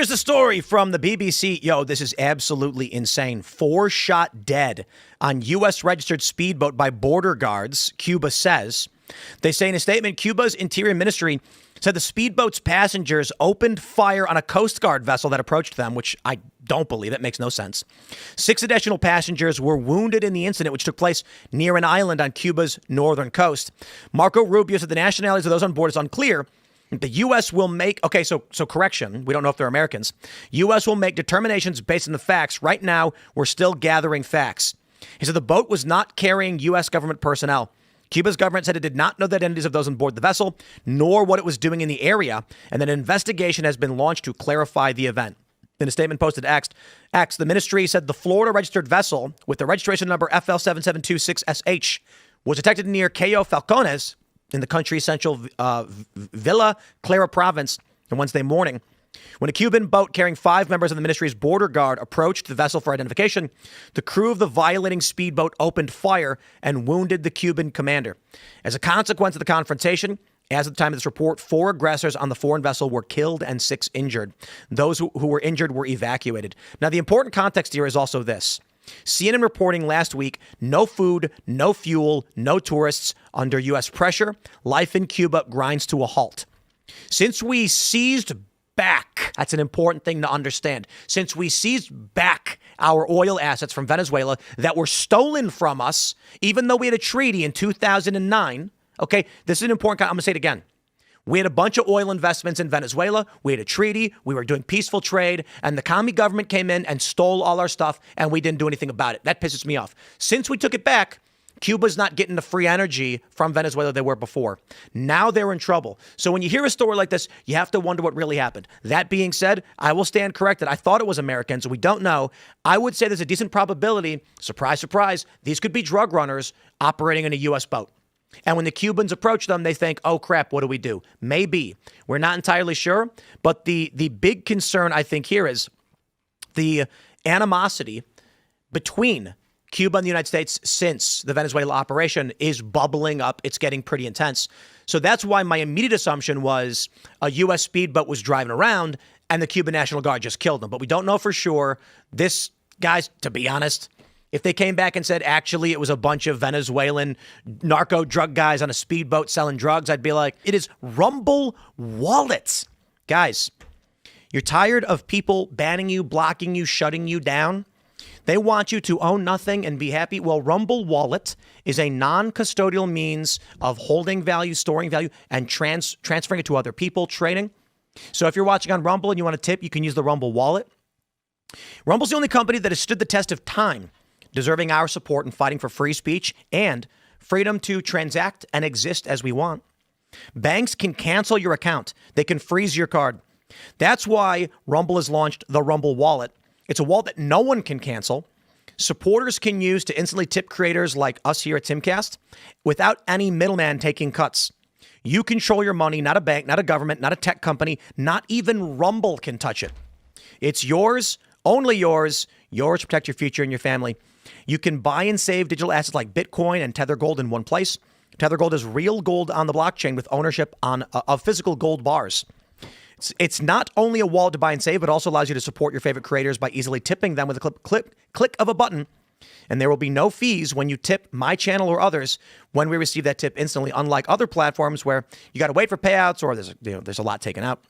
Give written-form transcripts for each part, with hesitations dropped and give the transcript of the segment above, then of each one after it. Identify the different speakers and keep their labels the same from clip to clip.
Speaker 1: Here's the story from the BBC. Yo, this is absolutely insane. 4 shot dead on U.S. registered speedboat by border guards, Cuba says. They say in a statement, Cuba's Interior Ministry said the speedboat's passengers opened fire on a Coast Guard vessel that approached them, which I don't believe. That makes no sense. 6 additional passengers were wounded in the incident, which took place near an island on Cuba's northern coast. Marco Rubio said the nationalities of those on board is unclear. The U.S. will make, so correction, we don't know if they're Americans. U.S. will make determinations based on the facts. Right now, we're still gathering facts. He said the boat was not carrying U.S. government personnel. Cuba's government said it did not know the identities of those on board the vessel, nor what it was doing in the area, and that an investigation has been launched to clarify the event. In a statement posted to X, the ministry said the Florida-registered vessel with the registration number FL7726SH was detected near Cayo Falcones in the country's central Villa Clara province on Wednesday morning. When a Cuban boat carrying 5 members of the ministry's border guard approached the vessel for identification, the crew of the violating speedboat opened fire and wounded the Cuban commander. As a consequence of the confrontation, as of the time of this report, 4 aggressors on the foreign vessel were killed and 6 injured. Those who were injured were evacuated. Now, the important context here is also this. CNN reporting last week, no food, no fuel, no tourists. Under U.S. pressure, life in Cuba grinds to a halt. Since we seized back, that's an important thing to understand. Since we seized back our oil assets from Venezuela that were stolen from us, even though we had a treaty in 2009, okay, this is an important, I'm going to say it again. We had a bunch of oil investments in Venezuela. We had a treaty. We were doing peaceful trade. And the commie government came in and stole all our stuff, and we didn't do anything about it. That pisses me off. Since we took it back, Cuba's not getting the free energy from Venezuela they were before. Now they're in trouble. So when you hear a story like this, you have to wonder what really happened. That being said, I will stand corrected. I thought it was Americans. We don't know. I would say there's a decent probability, surprise, surprise, these could be drug runners operating in a U.S. boat. And when the Cubans approach them, they think, oh, crap, what do we do? Maybe. We're not entirely sure. But the big concern, I think, here is the animosity between Cuba and the United States since the Venezuela operation is bubbling up. It's getting pretty intense. So that's why my immediate assumption was a U.S. speedboat was driving around and the Cuban National Guard just killed them. But we don't know for sure. This, guys, to be honest, if they came back and said, actually, it was a bunch of Venezuelan narco drug guys on a speedboat selling drugs, I'd be like, it is Rumble wallets. Guys, you're tired of people banning you, blocking you, shutting you down? They want you to own nothing and be happy. Well, Rumble Wallet is a non-custodial means of holding value, storing value, and transferring it to other people, trading. So if you're watching on Rumble and you want to tip, you can use the Rumble Wallet. Rumble's the only company that has stood the test of time, deserving our support in fighting for free speech and freedom to transact and exist as we want. Banks can cancel your account. They can freeze your card. That's why Rumble has launched the Rumble Wallet. It's a wallet that no one can cancel. Supporters can use to instantly tip creators like us here at Timcast without any middleman taking cuts. You control your money, not a bank, not a government, not a tech company, not even Rumble can touch it. It's yours, only yours to protect your future and your family. You can buy and save digital assets like Bitcoin and Tether Gold in one place. Tether Gold is real gold on the blockchain with ownership of physical gold bars. It's not only a wallet to buy and save, but also allows you to support your favorite creators by easily tipping them with a click of a button. And there will be no fees when you tip my channel or others when we receive that tip instantly, unlike other platforms where you got to wait for payouts or there's a lot taken out.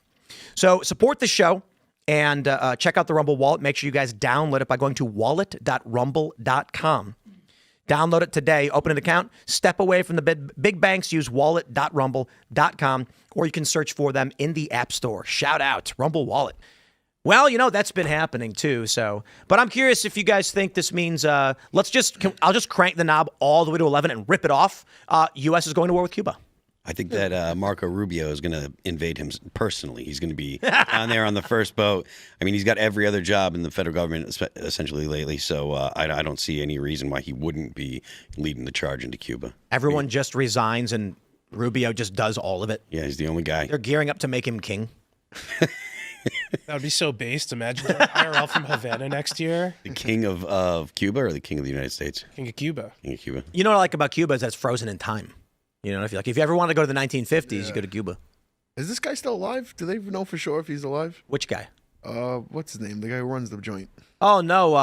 Speaker 1: So support the show and check out the Rumble Wallet. Make sure you guys download it by going to wallet.rumble.com. Download it today, open an account, step away from the big banks, use wallet.rumble.com, or you can search for them in the App Store. Shout out, Rumble Wallet. Well, that's been happening too. But I'm curious if you guys think this means, I'll just crank the knob all the way to 11 and rip it off. U.S. is going to war with Cuba.
Speaker 2: I think that Marco Rubio is going to invade him personally. He's going to be down there on the first boat. I mean, he's got every other job in the federal government essentially lately, so I don't see any reason why he wouldn't be leading the charge into Cuba.
Speaker 1: Everyone just resigns and Rubio just does all of it.
Speaker 2: Yeah, he's the only guy.
Speaker 1: They're gearing up to make him king.
Speaker 3: That would be so based. Imagine IRL from Havana next year.
Speaker 2: The king of Cuba or the king of the United States?
Speaker 3: King of Cuba.
Speaker 2: King of Cuba.
Speaker 1: You know what I like about Cuba is that it's frozen in time. If you ever want to go to the 1950s, you go to Cuba.
Speaker 4: Is this guy still alive? Do they even know for sure if he's alive?
Speaker 1: Which guy?
Speaker 4: What's his name? The guy who runs the joint.
Speaker 1: Oh no,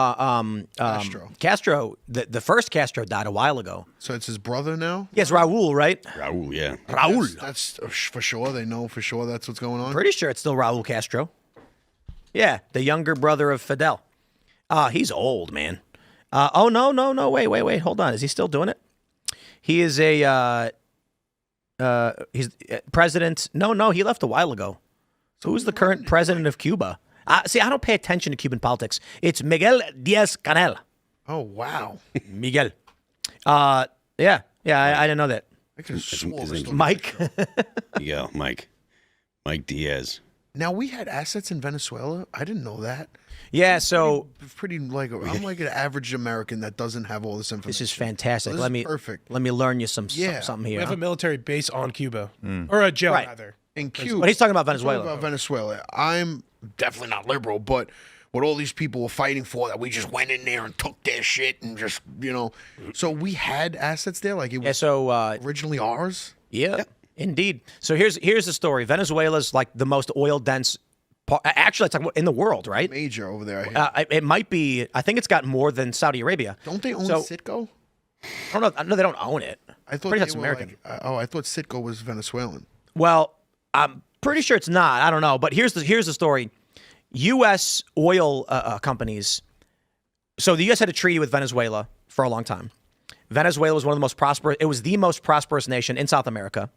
Speaker 4: Castro.
Speaker 1: Castro. The first Castro died a while ago.
Speaker 4: So it's his brother now.
Speaker 1: Yes, Raul, right?
Speaker 2: Raul, yeah.
Speaker 1: Raul.
Speaker 4: That's for sure. They know for sure that's what's going on.
Speaker 1: Pretty sure it's still Raul Castro. Yeah, the younger brother of Fidel. He's old, man. Oh no. Wait. Hold on. Is he still doing it? He is he's president. No, he left a while ago. So who's the current president of Cuba? See, I don't pay attention to Cuban politics. It's Miguel Diaz-Canel.
Speaker 4: Oh wow.
Speaker 1: Miguel. Yeah. I didn't know that.
Speaker 4: I could have swore
Speaker 2: his
Speaker 4: we're
Speaker 2: name's
Speaker 4: still-
Speaker 1: Mike.
Speaker 2: Yeah, Mike Diaz.
Speaker 4: Now we had assets in Venezuela. I didn't know that.
Speaker 1: Yeah. So
Speaker 4: Pretty like I'm like an average American that doesn't have all this information.
Speaker 1: this is fantastic.
Speaker 4: This
Speaker 1: let
Speaker 4: is
Speaker 1: me
Speaker 4: perfect.
Speaker 1: Let me learn you something
Speaker 3: We
Speaker 1: here.
Speaker 3: have a military base on Cuba, or a jail
Speaker 1: Right.
Speaker 3: rather.
Speaker 4: In Cuba,
Speaker 1: But he's talking about
Speaker 4: I'm talking
Speaker 1: Venezuela.
Speaker 4: about Venezuela. I'm definitely not liberal, but what all these people were fighting for, that we just went in there and took their shit and just, So we had assets there, like it
Speaker 1: Yeah.
Speaker 4: was
Speaker 1: So
Speaker 4: originally ours.
Speaker 1: yeah, indeed. So here's the story. Venezuela's like the most oil dense. Actually, it's like in the world, right?
Speaker 4: Major over there. I hear.
Speaker 1: It might be. I think it's got more than Saudi Arabia.
Speaker 4: Don't they own
Speaker 1: so-
Speaker 4: Citgo?
Speaker 1: I don't know. No, they don't own it.
Speaker 4: I thought
Speaker 1: Pretty
Speaker 4: they
Speaker 1: that's
Speaker 4: were
Speaker 1: American.
Speaker 4: like, I thought Citgo was Venezuelan.
Speaker 1: Well, I'm pretty sure it's not. I don't know. But here's the story. U.S. oil companies. So the U.S. had a treaty with Venezuela for a long time. Venezuela was one of the most prosperous. It was the most prosperous nation in South America.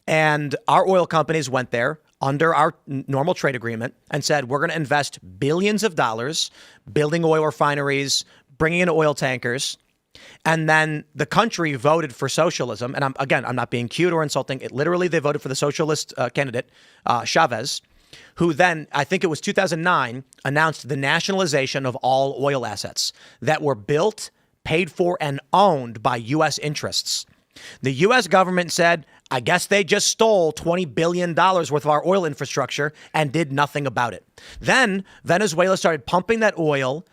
Speaker 1: And our oil companies went there under our normal trade agreement and said, we're going to invest billions of dollars building oil refineries, bringing in oil tankers. And then the country voted for socialism. And I'm not being cute or insulting. Literally, they voted for the socialist candidate, Chavez, who then, I think it was 2009, announced the nationalization of all oil assets that were built, paid for, and owned by U.S. interests. The U.S. government said, I guess they just stole $20 billion worth of our oil infrastructure and did nothing about it. Then Venezuela started pumping that oil,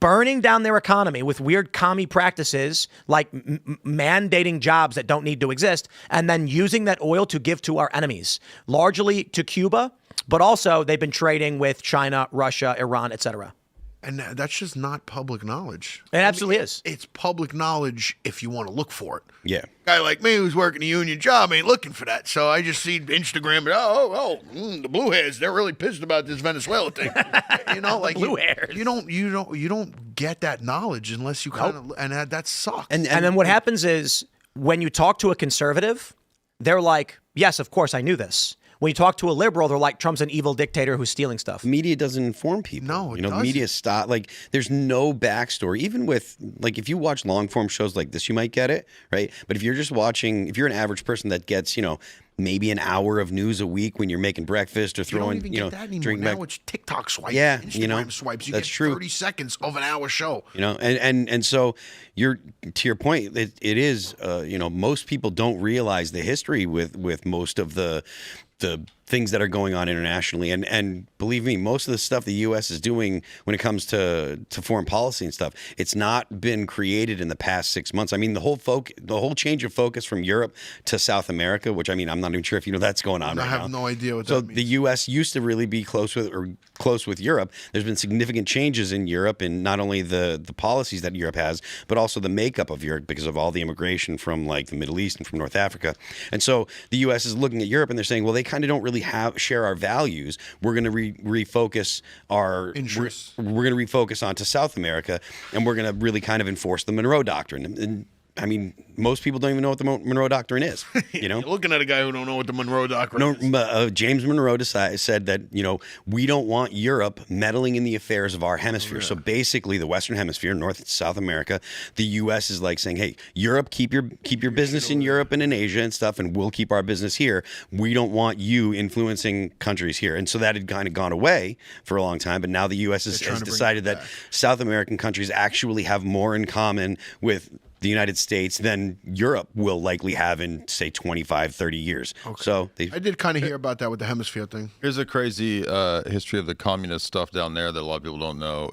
Speaker 1: burning down their economy with weird commie practices like mandating jobs that don't need to exist, and then using that oil to give to our enemies, largely to Cuba, but also they've been trading with China, Russia, Iran, etc.
Speaker 4: And that's just not public knowledge.
Speaker 1: It absolutely is.
Speaker 4: It's public knowledge if you want to look for it.
Speaker 2: Yeah.
Speaker 4: Guy like me who's working a union job ain't looking for that. So I just see Instagram, the blue hairs, they're really pissed about this Venezuela thing. Like
Speaker 1: blue hairs.
Speaker 4: You don't get that knowledge unless you kind of, and that sucks.
Speaker 1: And then what happens is when you talk to a conservative, they're like, yes, of course, I knew this. When you talk to a liberal, they're like, Trump's an evil dictator who's stealing stuff.
Speaker 2: Media doesn't inform people.
Speaker 4: No, it doesn't.
Speaker 2: Media stop. Like, there's no backstory. Even with, like, if you watch long form shows like this, you might get it, right? But if you're just watching, if you're an average person that gets, maybe an hour of news a week when you're making breakfast or
Speaker 4: you don't
Speaker 2: throwing,
Speaker 4: even get that anymore.
Speaker 2: drinking
Speaker 4: Now
Speaker 2: back.
Speaker 4: it's TikTok swipes,
Speaker 2: Yeah,
Speaker 4: Instagram swipes. You
Speaker 2: that's
Speaker 4: get
Speaker 2: true.
Speaker 4: 30 seconds of an hour show.
Speaker 2: And so you're, to your point, it is, most people don't realize the history with most of the things that are going on internationally. And believe me, most of the stuff the U.S. is doing when it comes to foreign policy and stuff, it's not been created in the past 6 months. I mean, the whole change of focus from Europe to South America, which, I mean, I'm not even sure if you know that's going on
Speaker 4: I
Speaker 2: right
Speaker 4: have
Speaker 2: now.
Speaker 4: no idea what
Speaker 2: So
Speaker 4: that means.
Speaker 2: the U.S. used to really be close with Europe. There's been significant changes in Europe, and not only the policies that Europe has, but also the makeup of Europe because of all the immigration from like the Middle East and from North Africa. And so the U.S. is looking at Europe and they're saying, well, they kind of don't really share our values. We're going to refocus our
Speaker 4: interests.
Speaker 2: We're going to refocus onto South America, and we're going to really kind of enforce the Monroe Doctrine. And I mean, most people don't even know what the Monroe Doctrine is.
Speaker 4: You're looking at a guy who don't know what the Monroe Doctrine is.
Speaker 2: James Monroe said that, we don't want Europe meddling in the affairs of our hemisphere. So basically the Western Hemisphere, North and South America, the U.S. is like saying, hey, Europe, keep your business in Europe and in Asia and stuff, and we'll keep our business here. We don't want you influencing countries here. And so that had kind of gone away for a long time. But now the U.S. has decided that South American countries actually have more in common with the United States than Europe will likely have in, say, 25, 30 years. Okay. So
Speaker 4: I did kind of hear about that with the hemisphere thing.
Speaker 5: Here's a crazy history of the communist stuff down there that a lot of people don't know.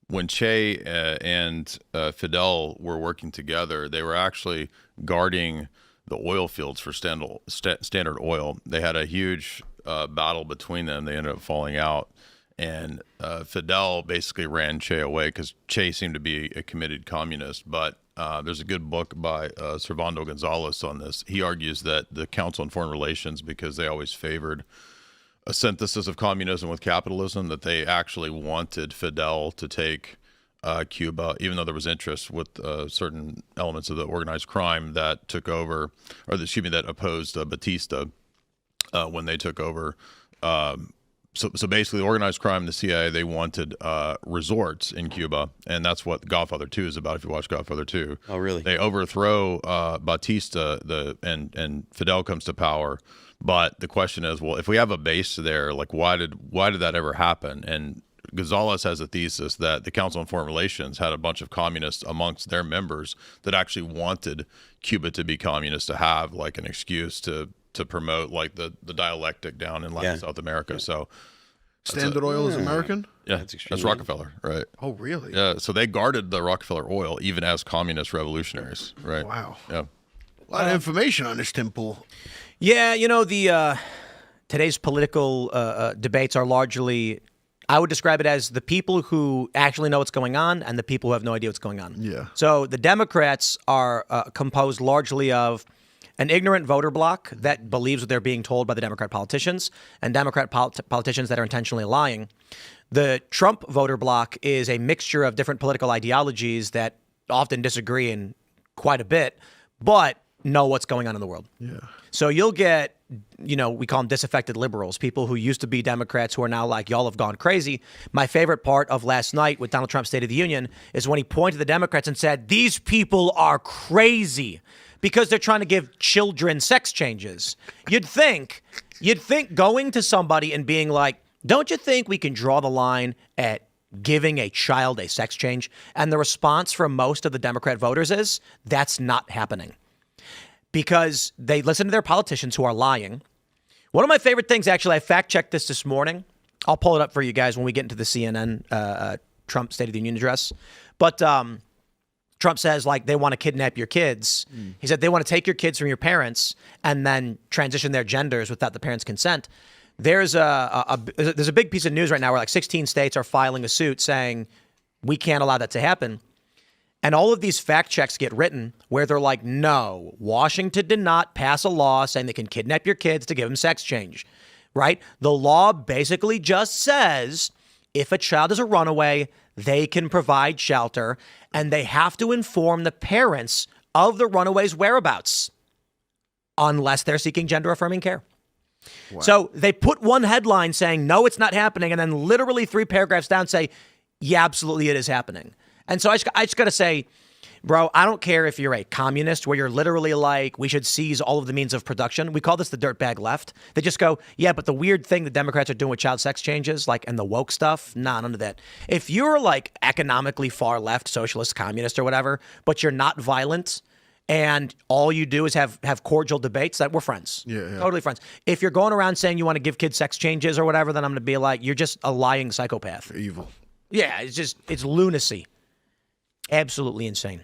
Speaker 5: When Che and Fidel were working together, they were actually guarding the oil fields for Standard Oil. They had a huge battle between them. They ended up falling out. And Fidel basically ran Che away because Che seemed to be a committed communist. But there's a good book by Servando Gonzalez on this. He argues that the Council on Foreign Relations, because they always favored a synthesis of communism with capitalism, that they actually wanted Fidel to take Cuba, even though there was interest with certain elements of the organized crime that took over, or that opposed Batista when they took over. So basically, the organized crime, the CIA, they wanted resorts in Cuba, and that's what Godfather 2 is about. If you watch Godfather 2,
Speaker 2: Oh, really?
Speaker 5: they overthrow Batista, and Fidel comes to power. But the question is, well, if we have a base there, like why did that ever happen? And Gonzalez has a thesis that the Council on Foreign Relations had a bunch of communists amongst their members that actually wanted Cuba to be communist, to have like an excuse to promote like the dialectic down in Latin South America. So
Speaker 4: Standard Oil is American?
Speaker 5: yeah,
Speaker 2: That's
Speaker 5: that's
Speaker 2: extremely-
Speaker 5: Rockefeller, right?
Speaker 4: Oh, really?
Speaker 5: Yeah, so they guarded the Rockefeller oil even as communist revolutionaries, right?
Speaker 4: Wow.
Speaker 5: Yeah.
Speaker 4: A lot of information on this, Tim Pool.
Speaker 1: Yeah, the today's political debates are largely, I would describe it as the people who actually know what's going on and the people who have no idea what's going on.
Speaker 4: Yeah.
Speaker 1: So the Democrats are composed largely of an ignorant voter bloc that believes what they're being told by the Democrat politicians, and Democrat politicians that are intentionally lying. The Trump voter bloc is a mixture of different political ideologies that often disagree in quite a bit, but know what's going on in the world.
Speaker 4: Yeah.
Speaker 1: So you'll get, we call them disaffected liberals, people who used to be Democrats who are now like, y'all have gone crazy. My favorite part of last night with Donald Trump's State of the Union is when he pointed to the Democrats and said, these people are crazy because they're trying to give children sex changes. You'd think going to somebody and being like, don't you think we can draw the line at giving a child a sex change? And the response from most of the Democrat voters is, that's not happening. Because they listen to their politicians who are lying. One of my favorite things, actually, I fact-checked this morning. I'll pull it up for you guys when we get into the CNN Trump State of the Union address. But Trump says, like, they want to kidnap your kids. He said they want to take your kids from your parents and then transition their genders without the parents' consent. There's a big piece of news right now where like 16 states are filing a suit saying we can't allow that to happen. And all of these fact checks get written where they're like, no, Washington did not pass a law saying they can kidnap your kids to give them sex change, right? The law basically just says if a child is a runaway, they can provide shelter and they have to inform the parents of the runaway's whereabouts unless they're seeking gender affirming care. Wow. So they put one headline saying, no, it's not happening. And then literally 3 paragraphs down say, yeah, absolutely it is happening. And so I just got to say, bro, I don't care if you're a communist where you're literally like, we should seize all of the means of production. We call this the dirtbag left. They just go, yeah, but the weird thing the Democrats are doing with child sex changes, like, and the woke stuff, nah, none of that. If you're like economically far left, socialist, communist or whatever, but you're not violent and all you do is have cordial debates, that we're friends. Yeah. Totally friends. If you're going around saying you want to give kids sex changes or whatever, then I'm going to be like, you're just a lying psychopath.
Speaker 4: Evil.
Speaker 1: Yeah, it's lunacy. Absolutely insane.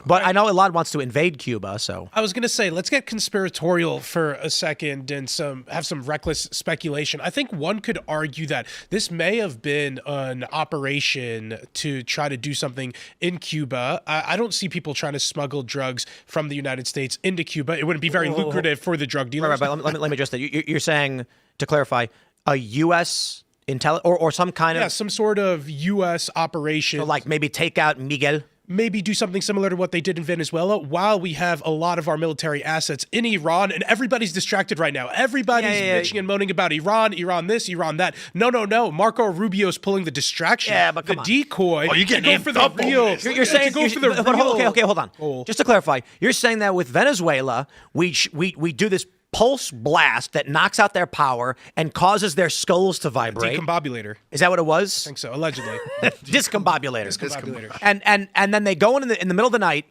Speaker 1: But I know Elaad wants to invade Cuba, so
Speaker 3: I was going to say, let's get conspiratorial for a second and have some reckless speculation. I think one could argue that this may have been an operation to try to do something in Cuba. I don't see people trying to smuggle drugs from the United States into Cuba. It wouldn't be very lucrative for the drug dealers.
Speaker 1: Right, but let me address that. You're saying, to clarify, a U.S. or some kind of
Speaker 3: some sort of U.S. operation,
Speaker 1: so like maybe take out Miguel.
Speaker 3: Maybe do something similar to what they did in Venezuela while we have a lot of our military assets in Iran, and everybody's distracted right now. Everybody's bitching and moaning about Iran this, Iran that. No. Marco Rubio's pulling the distraction.
Speaker 1: Yeah, but
Speaker 3: the decoy.
Speaker 4: Oh, you getting
Speaker 3: go for the real.
Speaker 1: You're saying
Speaker 3: go for the real.
Speaker 1: Okay, hold on.
Speaker 3: Goal.
Speaker 1: Just to clarify, you're saying that with Venezuela, we do this pulse blast that knocks out their power and causes their skulls to vibrate.
Speaker 3: Decombobulator.
Speaker 1: Is that what it was?
Speaker 3: I think so, allegedly.
Speaker 1: Discombobulator. And then they go in the middle of the night,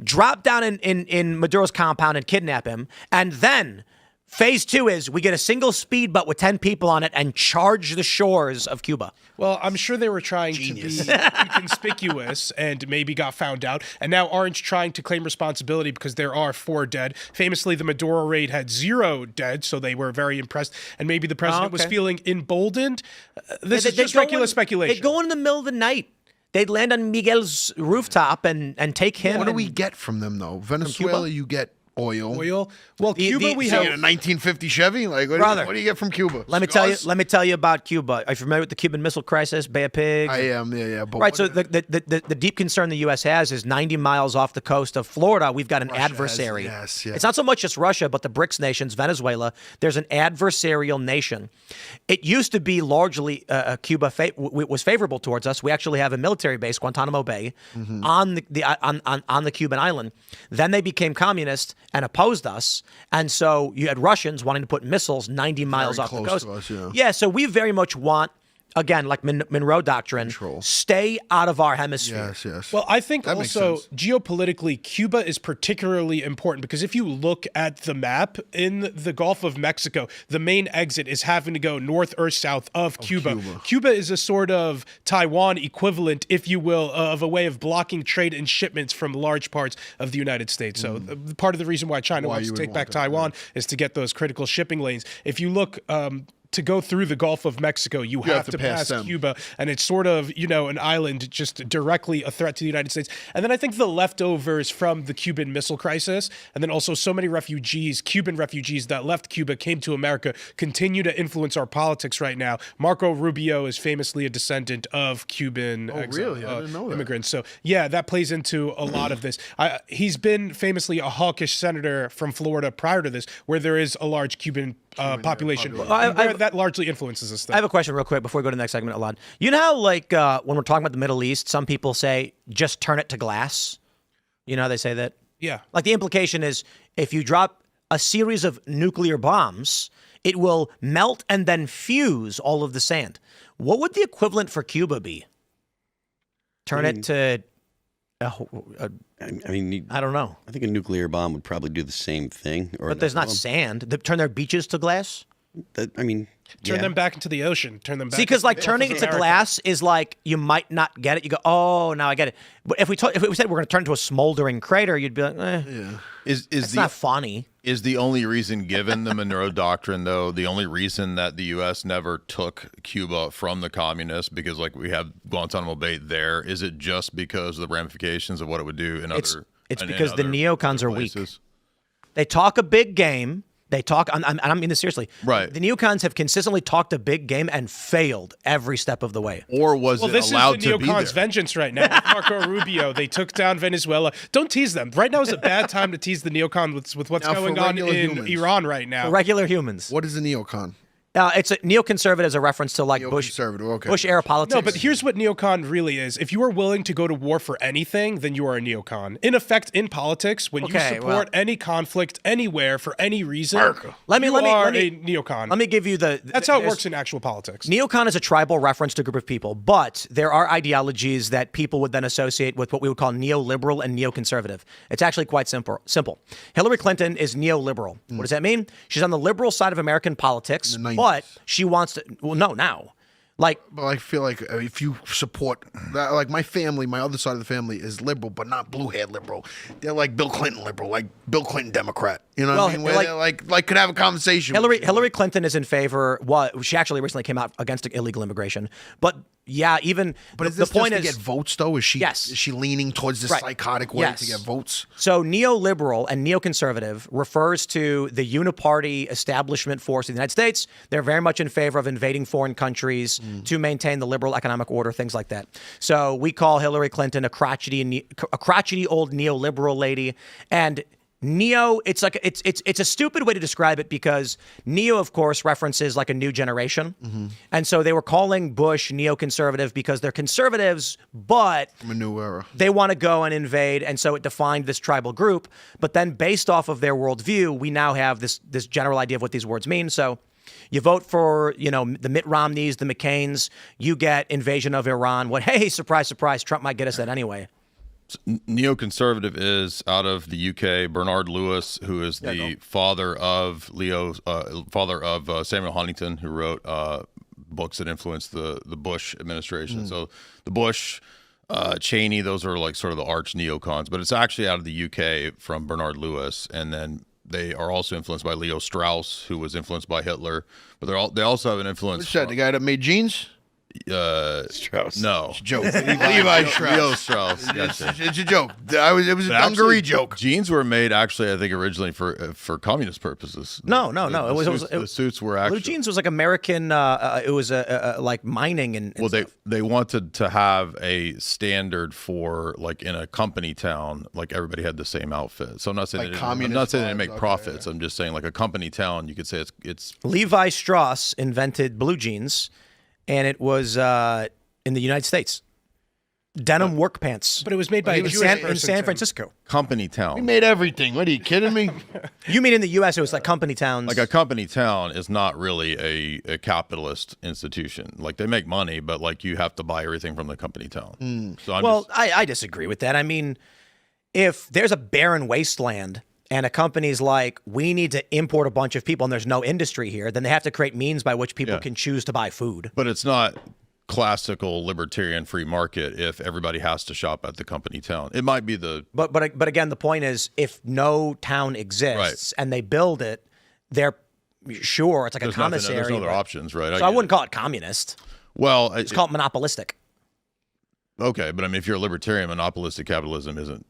Speaker 1: drop down in Maduro's compound and kidnap him, and then Phase 2 is we get a single speedboat with 10 people on it and charge the shores of Cuba.
Speaker 3: Well, I'm sure they were trying to be inconspicuous and maybe got found out. And now aren't trying to claim responsibility because there are 4 dead. Famously, the Maduro raid had 0 dead, so they were very impressed. And maybe the president was feeling emboldened. This is just regular speculation.
Speaker 1: They'd go in the middle of the night. They'd land on Miguel's rooftop and take him.
Speaker 4: What do we get from them, though? Venezuela, you get oil.
Speaker 3: Well, Cuba, we have
Speaker 4: a 1950 Chevy. Like,
Speaker 1: Brother,
Speaker 4: what do you get from Cuba?
Speaker 1: Let me tell you about Cuba. Are you familiar with the Cuban Missile Crisis, Bay of Pigs?
Speaker 4: I am. Yeah. But
Speaker 1: right. So the deep concern the U.S. has is 90 miles off the coast of Florida. We've got an adversary.
Speaker 4: Yes.
Speaker 1: It's not so much just Russia, but the BRICS nations, Venezuela. There's an adversarial nation. It used to be largely Cuba was favorable towards us. We actually have a military base, Guantanamo Bay, on the Cuban island. Then they became communist and opposed us, and so you had Russians wanting to put missiles 90 miles off the coast.
Speaker 4: To us,
Speaker 1: yeah, so we very much want, again, like Monroe Doctrine, stay out of our hemisphere.
Speaker 4: Yes.
Speaker 3: Well, I think
Speaker 4: That
Speaker 3: also
Speaker 4: makes sense.
Speaker 3: geopolitically, Cuba is particularly important because if you look at the map in the Gulf of Mexico, the main exit is having to go north or south of Cuba. Cuba is a sort of Taiwan equivalent, if you will, of a way of blocking trade and shipments from large parts of the United States. So part of the reason why China wants to take back Taiwan is to get those critical shipping lanes. If you look to go through the Gulf of Mexico, you have to pass
Speaker 4: them.
Speaker 3: Cuba, and it's sort of, an island just directly a threat to the United States. And then I think the leftovers from the Cuban Missile Crisis, and then also so many refugees, Cuban refugees that left Cuba, came to America, continue to influence our politics right now. Marco Rubio is famously a descendant of Cuban
Speaker 4: really? I didn't know that.
Speaker 3: immigrants. So, yeah, that plays into a lot of this. He's been famously a hawkish senator from Florida prior to this, where there is a large Cuban population. That largely influences this thing.
Speaker 1: I have a question real quick before we go to the next segment, Elaad. You know how, like, when we're talking about the Middle East, some people say, just turn it to glass? You know how they say that?
Speaker 3: Yeah.
Speaker 1: Like, the implication is, if you drop a series of nuclear bombs, it will melt and then fuse all of the sand. What would the equivalent for Cuba be? Turn it to...
Speaker 2: I mean,
Speaker 1: I don't know.
Speaker 2: I think a nuclear bomb would probably do the same thing.
Speaker 1: But there's not sand. Turn their beaches to glass?
Speaker 3: Turn them back into the ocean. Turn them back.
Speaker 1: See, because like
Speaker 3: into
Speaker 1: turning it to
Speaker 3: America.
Speaker 1: glass is like you might not get it. You go, oh, now I get it. But if we said we're going to turn it to a smoldering crater, you'd be like, it's not funny.
Speaker 5: Is the only reason, given the Monroe Doctrine, though, the only reason that the U.S. never took Cuba from the communists, because like we have Guantanamo Bay there, is it just because of the ramifications of what it would do in other?
Speaker 1: It's because the neocons are weak.
Speaker 5: places?
Speaker 1: They talk a big game. They talk, and I mean this seriously.
Speaker 5: Right.
Speaker 1: The neocons have consistently talked a big game and failed every step of the way.
Speaker 5: Or was it allowed
Speaker 3: This is
Speaker 5: to
Speaker 3: the
Speaker 5: be there?
Speaker 3: neocons' vengeance right now. With Marco Rubio, they took down Venezuela. Don't tease them. Right now is a bad time to tease the neocon with what's
Speaker 4: Now, for
Speaker 3: going on in
Speaker 4: regular humans.
Speaker 3: Iran right now.
Speaker 1: For regular humans.
Speaker 4: What is a neocon?
Speaker 1: It's a neoconservative as a reference to like
Speaker 4: Neoconservative, okay.
Speaker 1: Bush era politics.
Speaker 3: No, but here's what neocon really is. If you are willing to go to war for anything, then you are a neocon. In effect, in politics, when you support any conflict anywhere for any reason,
Speaker 1: Let me
Speaker 3: a neocon.
Speaker 1: Let me give you
Speaker 3: That's how it works in actual politics.
Speaker 1: Neocon is a tribal reference to a group of people, but there are ideologies that people would then associate with what we would call neoliberal and neoconservative. It's actually quite simple. Hillary Clinton is neoliberal. What does that mean? She's on the liberal side of American politics, but she wants to. Well, no, now. But
Speaker 4: I feel like if you support that, like my family, my other side of the family is liberal, but not blue-haired liberal. They're like Bill Clinton liberal, like Bill Clinton Democrat. You know what I mean? Where they could have a conversation.
Speaker 1: Hillary Clinton is in favor. She actually recently came out against illegal immigration, but. Yeah, even
Speaker 4: but is
Speaker 1: the
Speaker 4: this
Speaker 1: point
Speaker 4: just
Speaker 1: is
Speaker 4: to get votes though? Is she leaning towards this psychotic way to get votes?
Speaker 1: So neoliberal and neoconservative refers to the uniparty establishment force of the United States. They're very much in favor of invading foreign countries to maintain the liberal economic order, things like that. So we call Hillary Clinton a crotchety old neoliberal lady, and neo, it's a stupid way to describe it because neo, of course, references like a new generation. And so they were calling Bush neoconservative because they're conservatives, but
Speaker 4: from a new era.
Speaker 1: They want to go and invade. And so it defined this tribal group. But then based off of their worldview, we now have this general idea of what these words mean. So you vote for, the Mitt Romneys, the McCains, you get invasion of Iran. Hey, surprise, surprise, Trump might get us that anyway.
Speaker 5: Neoconservative is out of the UK. Bernard Lewis, who is the father of Samuel Huntington, who wrote books that influenced the Bush administration. So the Bush, Cheney, those are like sort of the arch neocons, but it's actually out of the UK from Bernard Lewis. And then they are also influenced by Leo Strauss, who was influenced by Hitler. But they also have an influence.
Speaker 4: What's that? The guy that made jeans?
Speaker 2: Strauss.
Speaker 5: No.
Speaker 4: It's a joke. Levi Strauss.
Speaker 5: Leo Strauss. Gotcha.
Speaker 4: It's a joke. It was a dungaree joke.
Speaker 5: Jeans were made actually, I think, originally for communist purposes.
Speaker 1: No.
Speaker 5: The suits were actually.
Speaker 1: Blue jeans was like American. It was like mining and
Speaker 5: well,
Speaker 1: stuff.
Speaker 5: they wanted to have a standard for like in a company town, like everybody had the same outfit. So I'm not saying
Speaker 4: Like
Speaker 5: I'm not saying they didn't make
Speaker 4: okay,
Speaker 5: profits. I'm just saying like a company town, you could say it's
Speaker 1: Levi Strauss invented blue jeans, and it was in the United States. Denim work pants.
Speaker 3: But it was made by a
Speaker 1: in
Speaker 3: Jewish
Speaker 1: San
Speaker 3: person, Tim.
Speaker 1: Francisco.
Speaker 5: company town.
Speaker 4: He made everything. What are you kidding me?
Speaker 1: You mean in the U.S. it was like company towns?
Speaker 5: Like a company town is not really a capitalist institution. Like they make money, but like you have to buy everything from the company town. So
Speaker 1: I disagree with that. I mean, if there's a barren wasteland and a company's like, we need to import a bunch of people and there's no industry here, then they have to create means by which people can choose to buy food.
Speaker 5: But it's not classical libertarian free market if everybody has to shop at the company town. It might be the
Speaker 1: But again, the point is, if no town exists and they build it, they're sure it's like a commissary.
Speaker 5: There's no other options, right?
Speaker 1: So I wouldn't call it communist.
Speaker 5: Well,
Speaker 1: It's called monopolistic.
Speaker 5: Okay, but I mean, if you're a libertarian, monopolistic capitalism isn't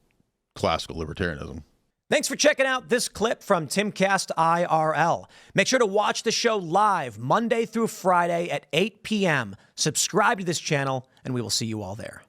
Speaker 5: classical libertarianism.
Speaker 1: Thanks for checking out this clip from Timcast IRL. Make sure to watch the show live Monday through Friday at 8 p.m. Subscribe to this channel, and we will see you all there.